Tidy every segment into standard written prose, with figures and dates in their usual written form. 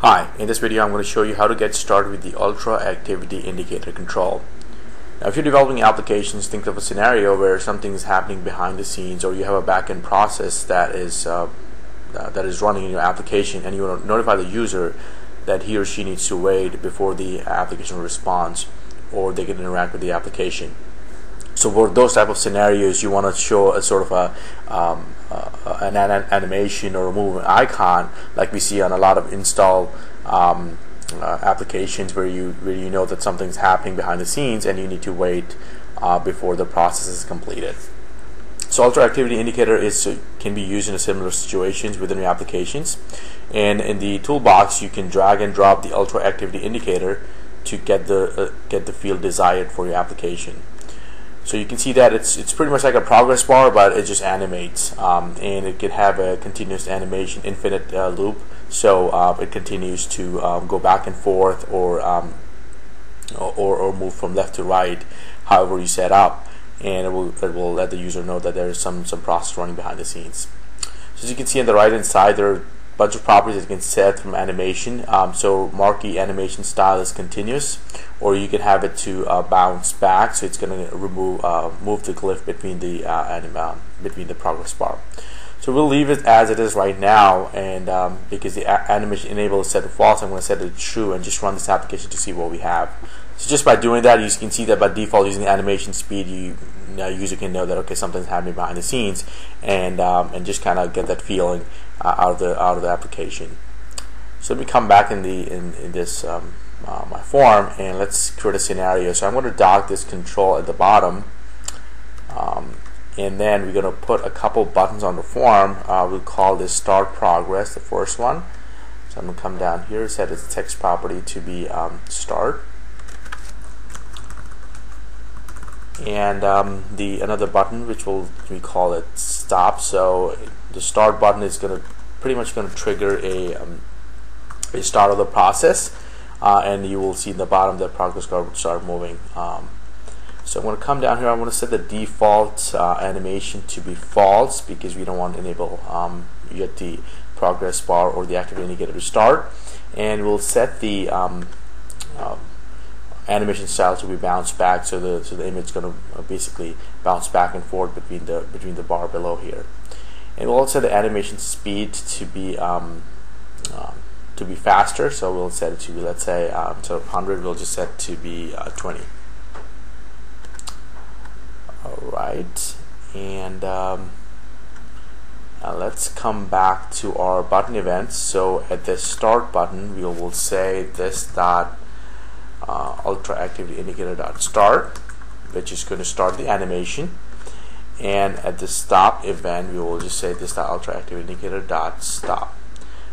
Hi, in this video I'm going to show you how to get started with the Ultra Activity Indicator control. Now if you're developing applications, think of a scenario where something is happening behind the scenes, or you have a back-end process that is running in your application, and you want to notify the user that he or she needs to wait before the application responds or they can interact with the application. So for those type of scenarios, you want to show a sort of an animation or a movement icon like we see on a lot of install applications where you know that something's happening behind the scenes and you need to wait before the process is completed. So Ultra Activity Indicator can be used in similar situations within your applications, and in the toolbox you can drag and drop the Ultra Activity Indicator to get the field desired for your application. So you can see that it's pretty much like a progress bar, but it just animates, and it can have a continuous animation, infinite loop. So it continues to go back and forth, or move from left to right, however you set up, and it will let the user know that there is some process running behind the scenes. So as you can see on the right hand side, there are a bunch of properties that you can set from animation. So marquee animation style is continuous, or you can have it to bounce back, so it's going to move the glyph between the progress bar. So we'll leave it as it is right now, and because the animation enable is set to false, I'm going to set it to true and just run this application to see what we have. So just by doing that, you can see that by default, using the animation speed, user can know that okay, something's happening behind the scenes, and just kind of get that feeling out of the application. So let me come back in this my form, and let's create a scenario. So I'm going to dock this control at the bottom, and then we're going to put a couple buttons on the form. We'll call this start progress, the first one. So I'm going to come down here, set its text property to be start, and another button which we call it stop. So the start button is pretty much going to trigger a start of the process, and you will see in the bottom that progress bar will start moving. So I'm going to come down here. I'm going to set the default animation to be false, because we don't want to enable yet the progress bar or the activity indicator to start, and we'll set the animation style to be bounce back, so the image is going to basically bounce back and forth between the bar below here. And we'll also set the animation speed to be faster, so we'll set it to be, let's say, instead of 100, we'll just set it to be 20. Alright, and now let's come back to our button events. So at the start button, we will say this dot Ultra Activity Indicator dot start, which is going to start the animation. And at the stop event, we will just say this dot Ultra Activity Indicator dot stop.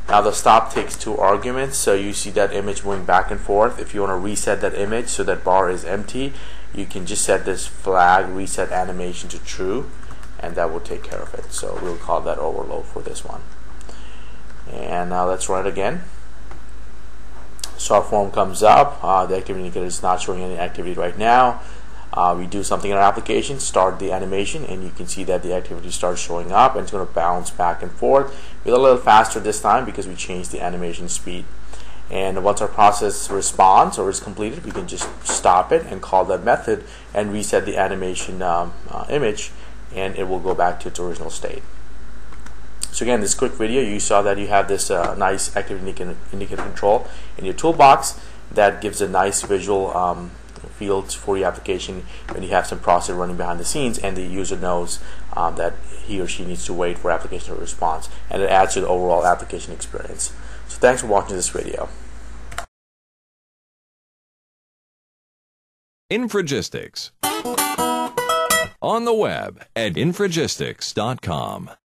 Now the stop takes 2 arguments, so you see that image moving back and forth. If you want to reset that image so that bar is empty, you can just set this flag reset animation to true, and that will take care of it. So we'll call that overload for this one. And now let's run it again. So our form comes up. The activity indicator is not showing any activity right now. We do something in our application, start the animation, and you can see that the activity starts showing up, and it's going to bounce back and forth. We're a little faster this time because we changed the animation speed. And once our process responds or is completed, we can just stop it and call that method and reset the animation image, and it will go back to its original state. So again, this quick video, you saw that you have this nice activity indicator control in your toolbox that gives a nice visual fields for your application when you have some process running behind the scenes and the user knows that he or she needs to wait for application response, and it adds to the overall application experience. So thanks for watching this video. Infragistics. On the web at infragistics.com.